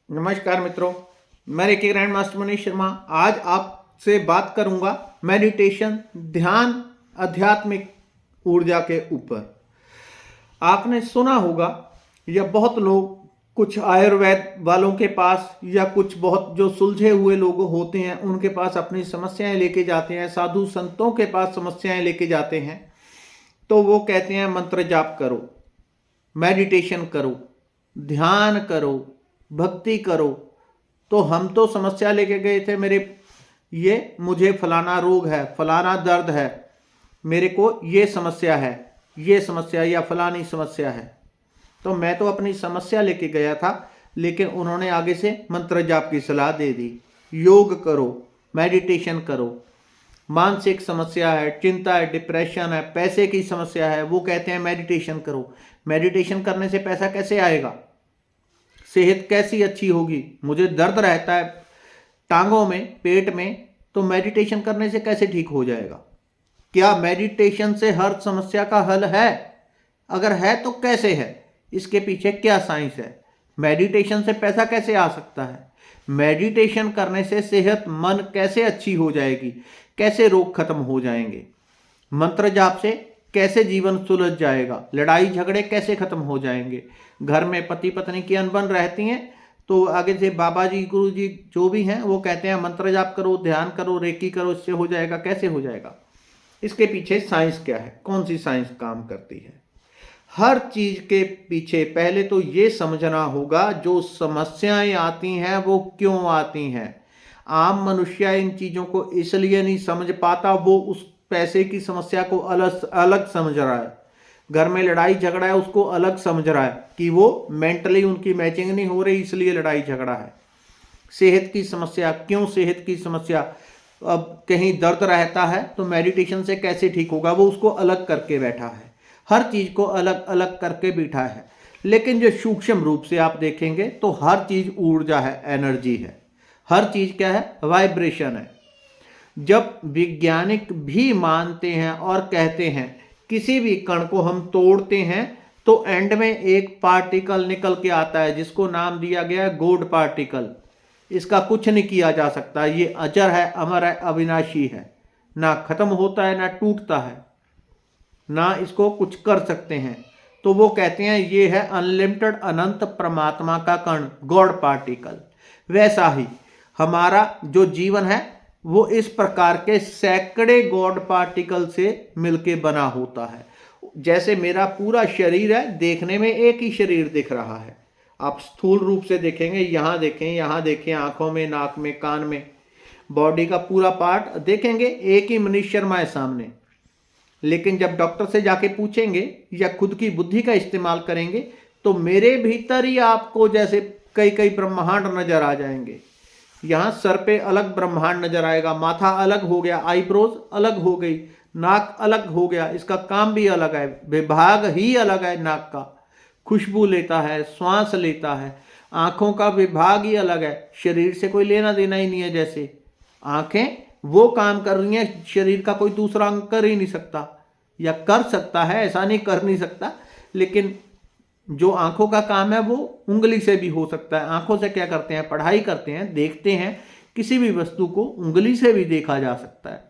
नमस्कार मित्रों, मैं reiki grand master Manish Sharma आज आपसे बात करूंगा मेडिटेशन, ध्यान, आध्यात्मिक ऊर्जा के ऊपर। आपने सुना होगा या बहुत लोग कुछ आयुर्वेद वालों के पास या कुछ बहुत जो सुलझे हुए लोग होते हैं उनके पास अपनी समस्याएं लेके जाते हैं, साधु संतों के पास समस्याएं लेके जाते हैं तो वो कहते हैं मंत्र जाप करो, मेडिटेशन करो, ध्यान करो, भक्ति करो। तो हम तो समस्या लेके गए थे, मुझे फलाना रोग है, फलाना दर्द है, मेरे को ये समस्या है, ये समस्या या फलानी समस्या है। तो मैं तो अपनी समस्या लेके गया था, लेकिन उन्होंने आगे से मंत्र जाप की सलाह दे दी। योग करो, मेडिटेशन करो। मानसिक समस्या है, चिंता है, डिप्रेशन है, पैसे की समस्या है, वो कहते हैं मेडिटेशन करो। मेडिटेशन करने से पैसा कैसे आएगा? सेहत कैसी अच्छी होगी? मुझे दर्द रहता है टांगों में, पेट में, तो मेडिटेशन करने से कैसे ठीक हो जाएगा? क्या मेडिटेशन से हर समस्या का हल है? अगर है तो कैसे है? इसके पीछे क्या साइंस है? मेडिटेशन से पैसा कैसे आ सकता है? मेडिटेशन करने से सेहत, मन कैसे अच्छी हो जाएगी? कैसे रोग खत्म हो जाएंगे? मंत्र जाप से कैसे जीवन सुलझ जाएगा? लड़ाई झगड़े कैसे खत्म हो जाएंगे? घर में पति पत्नी की अनबन रहती हैं तो आगे से बाबा जी, गुरु जी जो भी हैं वो कहते हैं मंत्र जाप करो, ध्यान करो, रेकी करो, इससे हो जाएगा। कैसे हो जाएगा? इसके पीछे साइंस क्या है? कौन सी साइंस काम करती है? हर चीज के पीछे पहले तो ये समझना होगा जो समस्याएं आती हैं वो क्यों आती हैं। आम मनुष्य इन चीजों को इसलिए नहीं समझ पाता, वो उस पैसे की समस्या को अलग अलग समझ रहा है। घर में लड़ाई झगड़ा है उसको अलग समझ रहा है कि वो मेंटली उनकी मैचिंग नहीं हो रही इसलिए लड़ाई झगड़ा है। सेहत की समस्या, क्यों सेहत की समस्या? अब कहीं दर्द रहता है तो मेडिटेशन से कैसे ठीक होगा, वो उसको अलग करके बैठा है। हर चीज को अलग अलग करके बैठा है। लेकिन जो सूक्ष्म रूप से आप देखेंगे तो हर चीज ऊर्जा है, एनर्जी है। हर चीज क्या है? वाइब्रेशन है। जब वैज्ञानिक भी मानते हैं और कहते हैं किसी भी कण को हम तोड़ते हैं तो एंड में एक पार्टिकल निकल के आता है जिसको नाम दिया गया है गॉड पार्टिकल। इसका कुछ नहीं किया जा सकता, ये अजर है, अमर है, अविनाशी है, ना खत्म होता है ना टूटता है, ना इसको कुछ कर सकते हैं। तो वो कहते हैं ये है अनलिमिटेड, अनंत परमात्मा का कण, गॉड पार्टिकल। वैसा ही हमारा जो जीवन है वो इस प्रकार के सैकड़े गॉड पार्टिकल से मिलके बना होता है। जैसे मेरा पूरा शरीर है, देखने में एक ही शरीर दिख रहा है। आप स्थूल रूप से देखेंगे, यहाँ देखें, यहाँ देखें, आंखों में, नाक में, कान में, बॉडी का पूरा पार्ट देखेंगे, एक ही मनीष शर्मा है सामने। लेकिन जब डॉक्टर से जाके पूछेंगे या खुद की बुद्धि का इस्तेमाल करेंगे तो मेरे भीतर ही आपको जैसे कई कई ब्रह्मांड नजर आ जाएंगे। यहाँ सर पे अलग ब्रह्मांड नजर आएगा, माथा अलग हो गया, आईब्रोज अलग हो गई, नाक अलग हो गया, इसका काम भी अलग है, विभाग ही अलग है। नाक का खुशबू लेता है, श्वास लेता है। आंखों का विभाग ही अलग है, शरीर से कोई लेना देना ही नहीं है। जैसे आंखें वो काम कर रही हैं, शरीर का कोई दूसरा अंग कर ही नहीं सकता, या कर सकता है, ऐसा नहीं कर नहीं सकता, लेकिन जो आंखों का काम है वो उंगली से भी हो सकता है। आंखों से क्या करते हैं? पढ़ाई करते हैं, देखते हैं, किसी भी वस्तु को उंगली से भी देखा जा सकता है।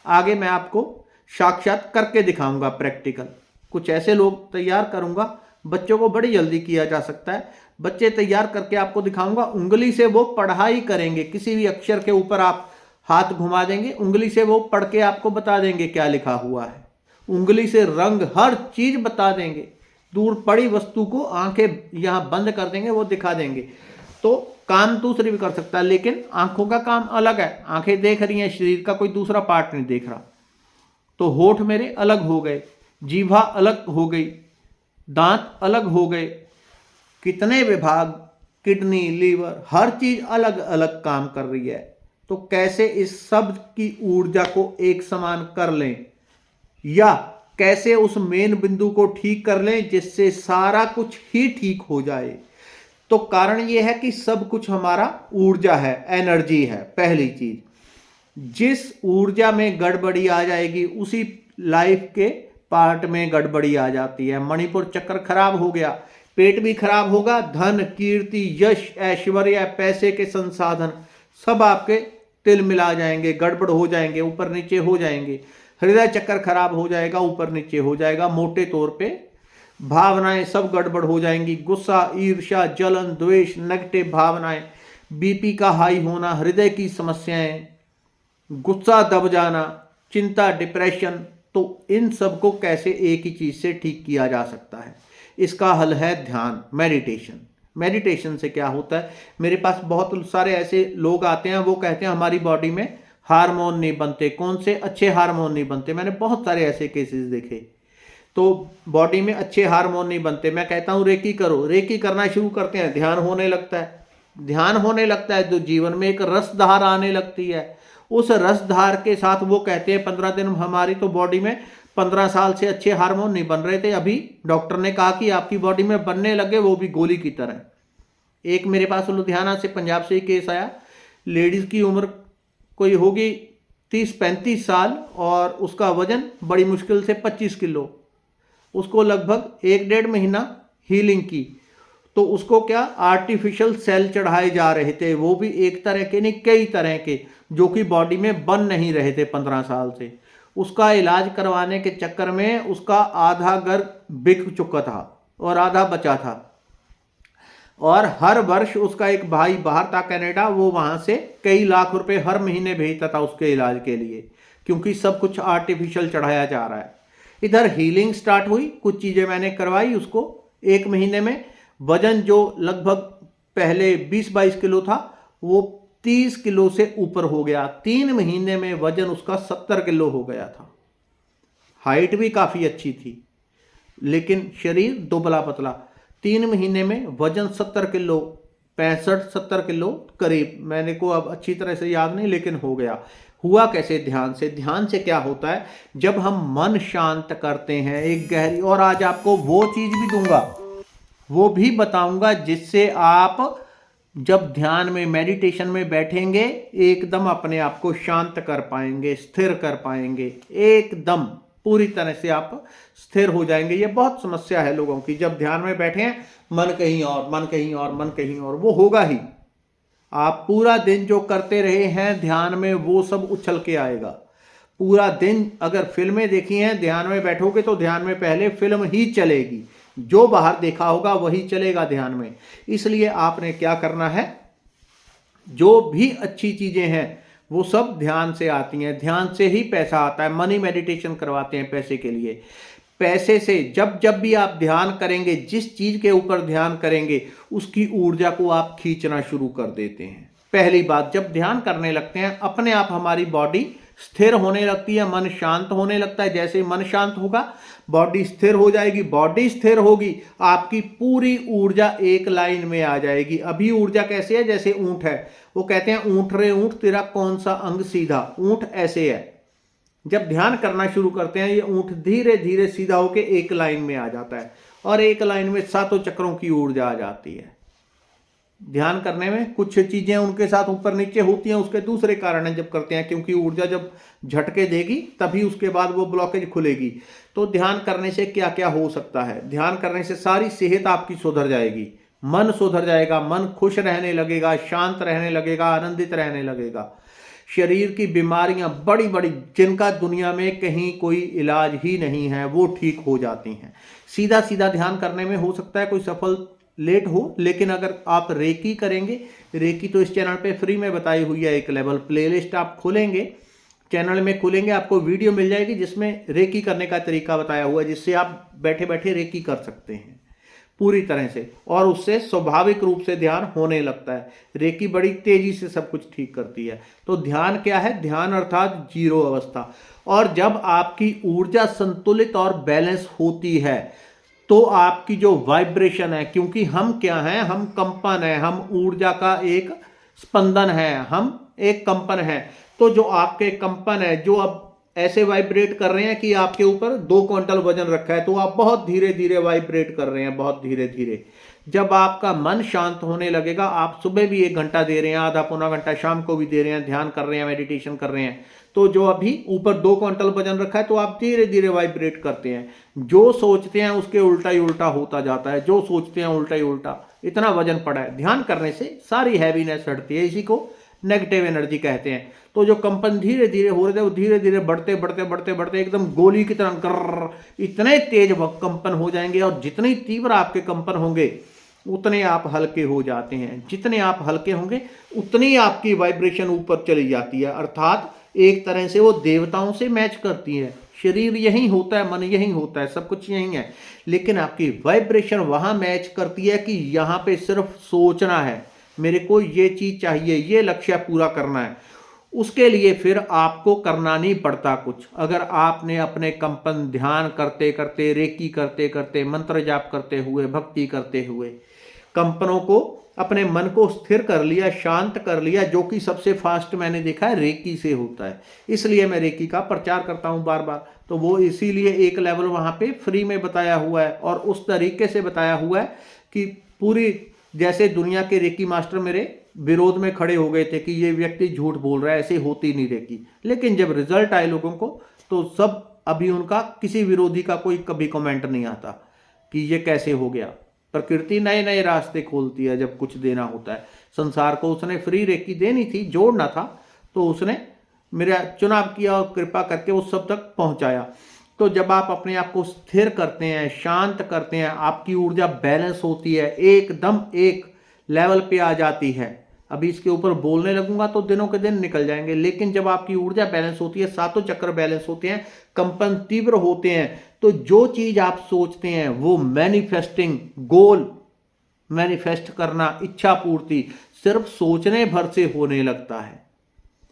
आगे मैं आपको साक्षात करके दिखाऊंगा, प्रैक्टिकल कुछ ऐसे लोग तैयार करूंगा, बच्चों को बड़ी जल्दी किया जा सकता है। बच्चे तैयार करके आपको दिखाऊंगा, उंगली से वो पढ़ाई करेंगे, किसी भी अक्षर के ऊपर आप हाथ घुमा देंगे, उंगली से वो पढ़ के आपको बता देंगे क्या लिखा हुआ है। उंगली से रंग, हर चीज बता देंगे। दूर पड़ी वस्तु को आंखें यहां बंद कर देंगे, वो दिखा देंगे। तो काम दूसरी भी कर सकता है, लेकिन आंखों का काम अलग है। आंखें देख रही हैं, शरीर का कोई दूसरा पार्ट नहीं देख रहा। तो होठ मेरे अलग हो गए, जीभा अलग हो गई, दांत अलग हो गए, कितने विभाग, किडनी, लीवर, हर चीज अलग अलग काम कर रही है। तो कैसे इस सब की ऊर्जा को एक समान कर लें, या कैसे उस मेन बिंदु को ठीक कर लें जिससे सारा कुछ ही ठीक हो जाए। तो कारण यह है कि सब कुछ हमारा ऊर्जा है, एनर्जी है। पहली चीज, जिस ऊर्जा में गड़बड़ी आ जाएगी उसी लाइफ के पार्ट में गड़बड़ी आ जाती है। मणिपुर चक्र खराब हो गया, पेट भी खराब होगा, धन कीर्ति यश ऐश्वर्य पैसे के संसाधन सब आपके तिल मिला जाएंगे, गड़बड़ हो जाएंगे, ऊपर नीचे हो जाएंगे। हृदय चक्कर खराब हो जाएगा, ऊपर नीचे हो जाएगा। मोटे तौर पे भावनाएं सब गड़बड़ हो जाएंगी। गुस्सा, ईर्ष्या, जलन, द्वेष, नेगेटिव भावनाएं, बीपी का हाई होना, हृदय की समस्याएं, गुस्सा दब जाना, चिंता, डिप्रेशन। तो इन सब को कैसे एक ही चीज से ठीक किया जा सकता है? इसका हल है ध्यान, मेडिटेशन। मेडिटेशन से क्या होता है, मेरे पास बहुत सारे ऐसे लोग आते हैं, वो कहते हैं हमारी बॉडी में हार्मोन नहीं बनते। कौन से? अच्छे हार्मोन नहीं बनते। मैंने बहुत सारे ऐसे केसेस देखे। तो बॉडी में अच्छे हार्मोन नहीं बनते, मैं कहता हूँ रेकी करो। रेकी करना शुरू करते हैं, ध्यान होने लगता है। ध्यान होने लगता है तो जीवन में एक रसधार आने लगती है। उस रसधार के साथ वो कहते हैं 15 दिन हमारी तो बॉडी में 15 साल से अच्छे हार्मोन नहीं बन रहे थे, अभी डॉक्टर ने कहा कि आपकी बॉडी में बनने लगे, वो भी गोली की तरह। एक मेरे पास लुधियाना से, पंजाब से ही केस आया। लेडीज की उम्र कोई होगी 30-35 साल और उसका वजन बड़ी मुश्किल से 25 किलो। उसको लगभग 1-1.5 महीना हीलिंग की, तो उसको क्या आर्टिफिशियल सेल चढ़ाए जा रहे थे, वो भी एक तरह के नहीं कई तरह के, जो कि बॉडी में बन नहीं रहे थे 15 साल से। उसका इलाज करवाने के चक्कर में उसका आधा घर बिक चुका था और आधा बचा था। और हर वर्ष उसका एक भाई बाहर था कनाडा, वो वहां से कई लाख रुपए हर महीने भेजता था उसके इलाज के लिए, क्योंकि सब कुछ आर्टिफिशियल चढ़ाया जा रहा है। इधर हीलिंग स्टार्ट हुई, कुछ चीजें मैंने करवाई उसको। 1 महीने में वजन जो लगभग पहले 20-22 किलो था वो 30 किलो से ऊपर हो गया। 3 महीने में वजन उसका 70 किलो हो गया था। हाइट भी काफी अच्छी थी, लेकिन शरीर दुबला पतला। 3 महीने में वजन 70 किलो, 65-70 किलो करीब, मैंने को अब अच्छी तरह से याद नहीं, लेकिन हो गया। हुआ कैसे? ध्यान से। ध्यान से क्या होता है, जब हम मन शांत करते हैं, एक गहरी, और आज आपको वो चीज भी दूंगा, वो भी बताऊंगा जिससे आप जब ध्यान में, मेडिटेशन में बैठेंगे एकदम अपने आप को शांत कर पाएंगे, स्थिर कर पाएंगे, एकदम पूरी तरह से आप स्थिर हो जाएंगे। ये बहुत समस्या है लोगों की, जब ध्यान में बैठे हैं मन कहीं और, मन कहीं और, मन कहीं और। वो होगा ही, आप पूरा दिन जो करते रहे हैं ध्यान में वो सब उछल के आएगा। पूरा दिन अगर फिल्में देखी हैं, ध्यान में बैठोगे तो ध्यान में पहले फिल्म ही चलेगी, जो बाहर देखा होगा वही चलेगा ध्यान में। इसलिए आपने क्या करना है, जो भी अच्छी चीजें हैं वो सब ध्यान से आती हैं। ध्यान से ही पैसा आता है। मनी मेडिटेशन करवाते हैं पैसे के लिए। पैसे से जब जब भी आप ध्यान करेंगे, जिस चीज के ऊपर ध्यान करेंगे उसकी ऊर्जा को आप खींचना शुरू कर देते हैं। पहली बात, जब ध्यान करने लगते हैं अपने आप हमारी बॉडी स्थिर होने लगती है, मन शांत होने लगता है। जैसे मन शांत होगा बॉडी स्थिर हो जाएगी, बॉडी स्थिर होगी आपकी पूरी ऊर्जा एक लाइन में आ जाएगी। अभी ऊर्जा कैसे है, जैसे ऊंट है, वो कहते हैं ऊंट रे ऊंट तेरा कौन सा अंग सीधा। ऊंट ऐसे है, जब ध्यान करना शुरू करते हैं ये ऊंट धीरे धीरे सीधा होके एक लाइन में आ जाता है और एक लाइन में 7 चक्रों की ऊर्जा आ जाती है। ध्यान करने में कुछ चीजें उनके साथ ऊपर नीचे होती हैं, उसके दूसरे कारण है जब करते हैं, क्योंकि ऊर्जा जब झटके देगी तभी उसके बाद वो ब्लॉकेज खुलेगी। तो ध्यान करने से क्या क्या हो सकता है, ध्यान करने से सारी सेहत आपकी सुधर जाएगी, मन सुधर जाएगा, मन खुश रहने लगेगा, शांत रहने लगेगा, आनंदित रहने लगेगा। शरीर की बीमारियां बड़ी बड़ी जिनका दुनिया में कहीं कोई इलाज ही नहीं है वो ठीक हो जाती हैं। सीधा सीधा ध्यान करने में हो सकता है कोई सफल लेट हो, लेकिन अगर आप रेकी करेंगे, रेकी तो इस चैनल पे फ्री में बताई हुई है। एक लेवल प्लेलिस्ट आप खोलेंगे, चैनल में खोलेंगे, आपको वीडियो मिल जाएगी जिसमें रेकी करने का तरीका बताया हुआ है, जिससे आप बैठे बैठे रेकी कर सकते हैं पूरी तरह से, और उससे स्वाभाविक रूप से ध्यान होने लगता है। रेकी बड़ी तेजी से सब कुछ ठीक करती है। तो ध्यान क्या है, ध्यान अर्थात जीरो अवस्था। और जब आपकी ऊर्जा संतुलित और बैलेंस होती है तो आपकी जो वाइब्रेशन है, क्योंकि हम क्या हैं, हम कंपन है, हम ऊर्जा का एक स्पंदन है, हम एक कंपन है। तो जो आपके कंपन है, जो अब ऐसे वाइब्रेट कर रहे हैं कि आपके ऊपर 2 क्विंटल वजन रखा है, तो आप बहुत धीरे धीरे वाइब्रेट कर रहे हैं, बहुत धीरे धीरे। जब आपका मन शांत होने लगेगा, आप सुबह भी 1 घंटा दे रहे हैं, आधा पौना घंटा शाम को भी दे रहे हैं, ध्यान कर रहे हैं, मेडिटेशन कर रहे हैं, तो जो अभी ऊपर 2 क्विंटल वजन रखा है, तो आप धीरे धीरे वाइब्रेट करते हैं। जो सोचते हैं उसके उल्टा ही उल्टा होता जाता है, जो सोचते हैं उल्टा ही उल्टा, इतना वजन पड़ा है। ध्यान करने से सारी हैवीनेस हटती है, इसी को नेगेटिव एनर्जी कहते हैं। तो जो कंपन धीरे धीरे हो रहे थे, वो धीरे धीरे बढ़ते बढ़ते बढ़ते बढ़ते एकदम गोली की तरह कर इतने तेज कंपन हो जाएंगे, और जितनी तीव्र आपके कंपन होंगे उतने आप हल्के हो जाते हैं। जितने आप हल्के होंगे उतनी आपकी वाइब्रेशन ऊपर चली जाती है, अर्थात एक तरह से वो देवताओं से मैच करती है। शरीर यही होता है, मन यही होता है, सब कुछ यही है, लेकिन आपकी वाइब्रेशन वहां मैच करती है कि यहाँ पे सिर्फ सोचना है, मेरे को ये चीज चाहिए, ये लक्ष्य पूरा करना है। उसके लिए फिर आपको करना नहीं पड़ता कुछ। अगर आपने अपने कंपन ध्यान करते करते, रेकी करते करते, मंत्र जाप करते हुए, भक्ति करते हुए कंपनों को, अपने मन को स्थिर कर लिया, शांत कर लिया, जो कि सबसे फास्ट मैंने देखा है रेकी से होता है। इसलिए मैं रेकी का प्रचार करता हूं बार बार। तो वो इसीलिए एक लेवल वहां पे फ्री में बताया हुआ है, और उस तरीके से बताया हुआ है कि पूरी, जैसे दुनिया के रेकी मास्टर मेरे विरोध में खड़े हो गए थे कि ये व्यक्ति झूठ बोल रहा है, ऐसे होती नहीं रेकी। लेकिन जब रिजल्ट आए लोगों को, तो सब, अभी उनका किसी विरोधी का कोई कभी कमेंट नहीं आता कि ये कैसे हो गया। प्रकृति नए नए रास्ते खोलती है जब कुछ देना होता है। संसार को उसने फ्री रेकी देनी थी, जोड़ना था, तो उसने मेरा चुनाव किया और कृपा करके उस सब तक पहुंचाया। तो जब आप अपने आप को स्थिर करते हैं, शांत करते हैं, आपकी ऊर्जा बैलेंस होती है, एकदम एक लेवल पे आ जाती है। अभी इसके ऊपर बोलने लगूंगा तो दिनों के दिन निकल जाएंगे, लेकिन जब आपकी ऊर्जा बैलेंस होती है, सातों चक्र बैलेंस होते हैं, कंपन तीव्र होते हैं, तो जो चीज आप सोचते हैं वो मैनिफेस्टिंग, गोल मैनिफेस्ट करना, इच्छा पूर्ति सिर्फ सोचने भर से होने लगता है।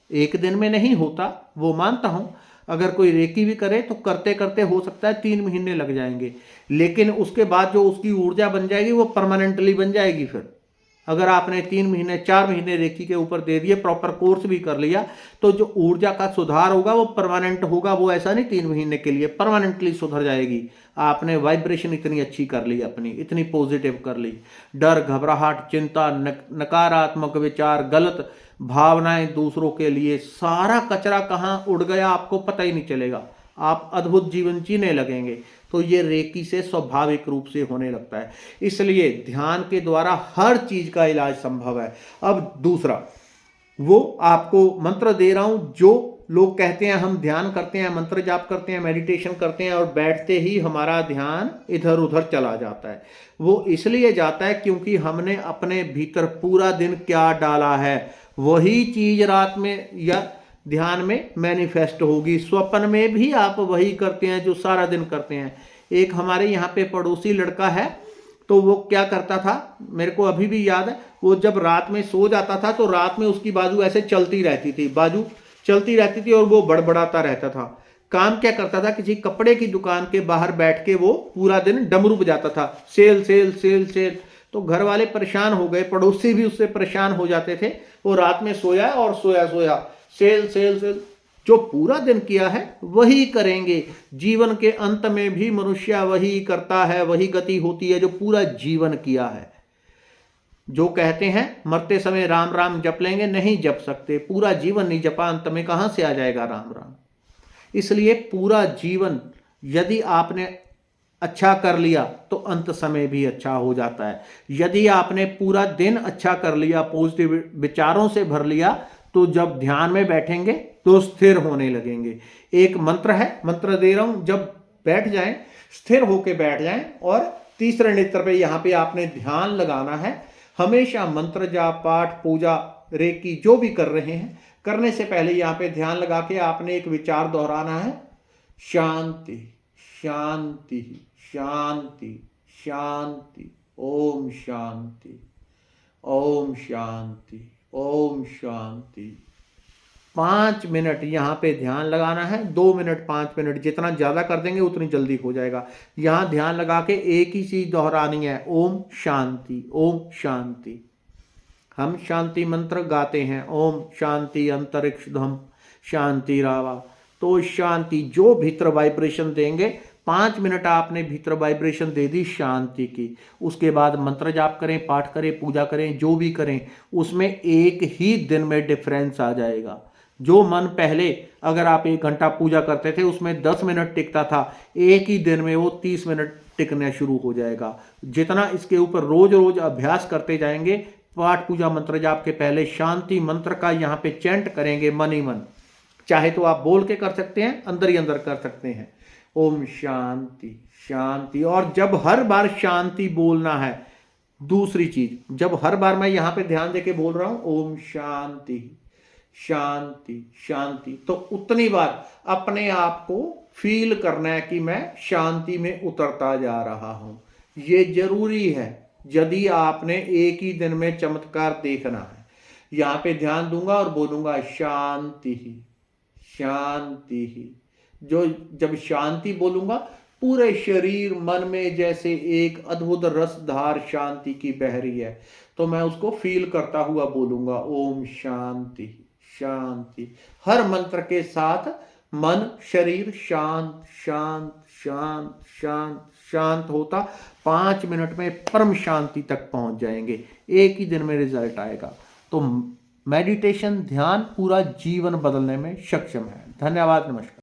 एक दिन में नहीं होता, वो मानता हूं। अगर कोई रेकी भी करे तो करते करते हो सकता है 3 महीने लग जाएंगे, लेकिन उसके बाद जो उसकी ऊर्जा बन जाएगी वो परमानेंटली बन जाएगी। फिर अगर आपने 3 महीने 4 महीने रेकी के ऊपर दे दिए, प्रॉपर कोर्स भी कर लिया, तो जो ऊर्जा का सुधार होगा वो परमानेंट होगा। वो ऐसा नहीं 3 महीने के लिए, परमानेंटली सुधर जाएगी। आपने वाइब्रेशन इतनी अच्छी कर ली अपनी, इतनी पॉजिटिव कर ली। डर, घबराहट, चिंता, नकारात्मक विचार, गलत भावनाएं दूसरों के लिए, सारा कचरा कहाँ उड़ गया आपको पता ही नहीं चलेगा। आप अद्भुत जीवन जीने लगेंगे। तो ये रेकी से स्वाभाविक रूप से होने लगता है। इसलिए ध्यान के द्वारा हर चीज का इलाज संभव है। अब दूसरा, वो आपको मंत्र दे रहा हूं। जो लोग कहते हैं हम ध्यान करते हैं, मंत्र जाप करते हैं, मेडिटेशन करते हैं, और बैठते ही हमारा ध्यान इधर उधर चला जाता है, वो इसलिए जाता है क्योंकि हमने अपने भीतर पूरा दिन क्या डाला है, वही चीज रात में या ध्यान में मैनिफेस्ट होगी। स्वप्न में भी आप वही करते हैं जो सारा दिन करते हैं। एक हमारे यहाँ पे पड़ोसी लड़का है, तो वो क्या करता था, मेरे को अभी भी याद है, वो जब रात में सो जाता था तो रात में उसकी बाजू ऐसे चलती रहती थी, बाजू चलती रहती थी, और वो बड़बड़ाता रहता था। काम क्या करता था, किसी कपड़े की दुकान के बाहर बैठ के वो पूरा दिन डमरू बजाता था, सेल सेल सेल सेल। तो घर वाले परेशान हो गए, पड़ोसी भी उससे परेशान हो जाते थे। वो रात में सोया और सोया सोया सेल सेल सेल। जो पूरा दिन किया है वही करेंगे। जीवन के अंत में भी मनुष्य वही करता है, वही गति होती है जो पूरा जीवन किया है। जो कहते हैं मरते समय राम राम जप लेंगे, नहीं जप सकते। पूरा जीवन नहीं जपा, अंत में कहां से आ जाएगा राम राम। इसलिए पूरा जीवन यदि आपने अच्छा कर लिया तो अंत समय भी अच्छा हो जाता है। यदि आपने पूरा दिन अच्छा कर लिया, पॉजिटिव विचारों से भर लिया, तो जब ध्यान में बैठेंगे तो स्थिर होने लगेंगे। एक मंत्र है, मंत्र दे रहा हूं, जब बैठ जाएं, स्थिर होके बैठ जाएं, और तीसरे नेत्र पे यहां पे आपने ध्यान लगाना है। हमेशा मंत्र जाप, पाठ, पूजा, रेकी जो भी कर रहे हैं, करने से पहले यहां पे ध्यान लगा के आपने एक विचार दोहराना है, शांति शांति शांति शांति, ओम शांति ओम शांति ओम शांति। 5 मिनट यहां पे ध्यान लगाना है। 2 मिनट, 5 मिनट, जितना ज्यादा कर देंगे उतनी जल्दी हो जाएगा। यहां ध्यान लगा के एक ही चीज दोहरानी है, ओम शांति ओम शांति। हम शांति मंत्र गाते हैं, ओम शांति अंतरिक्ष धम शांति रावा, तो शांति, जो भीतर वाइब्रेशन देंगे, 5 मिनट आपने भीतर वाइब्रेशन दे दी शांति की, उसके बाद मंत्र जाप करें, पाठ करें, पूजा करें, जो भी करें, उसमें एक ही दिन में डिफरेंस आ जाएगा। जो मन पहले अगर आप 1 घंटा पूजा करते थे उसमें 10 मिनट टिकता था, एक ही दिन में वो 30 मिनट टिकना शुरू हो जाएगा। जितना इसके ऊपर रोज रोज अभ्यास करते जाएंगे, पाठ पूजा मंत्र जाप के पहले शांति मंत्र का यहाँ पे चैंट करेंगे मन ही मन, चाहे तो आप बोल के कर सकते हैं, अंदर ही अंदर कर सकते हैं, ओम शांति शांति। और जब हर बार शांति बोलना है, दूसरी चीज, जब हर बार मैं यहां पे ध्यान देके बोल रहा हूं ओम शांति शांति शांति, तो उतनी बार अपने आप को फील करना है कि मैं शांति में उतरता जा रहा हूं। ये जरूरी है यदि आपने एक ही दिन में चमत्कार देखना है। यहां पे ध्यान दूंगा और बोलूंगा शांति ही शांति ही। जो जब शांति बोलूंगा, पूरे शरीर मन में जैसे एक अद्भुत रसधार शांति की बह रही है, तो मैं उसको फील करता हुआ बोलूंगा ओम शांति शांति। हर मंत्र के साथ मन शरीर शांत शांत शांत शांत शांत होता 5 मिनट में परम शांति तक पहुंच जाएंगे, एक ही दिन में रिजल्ट आएगा। तो मेडिटेशन ध्यान पूरा जीवन बदलने में सक्षम है। धन्यवाद, नमस्कार।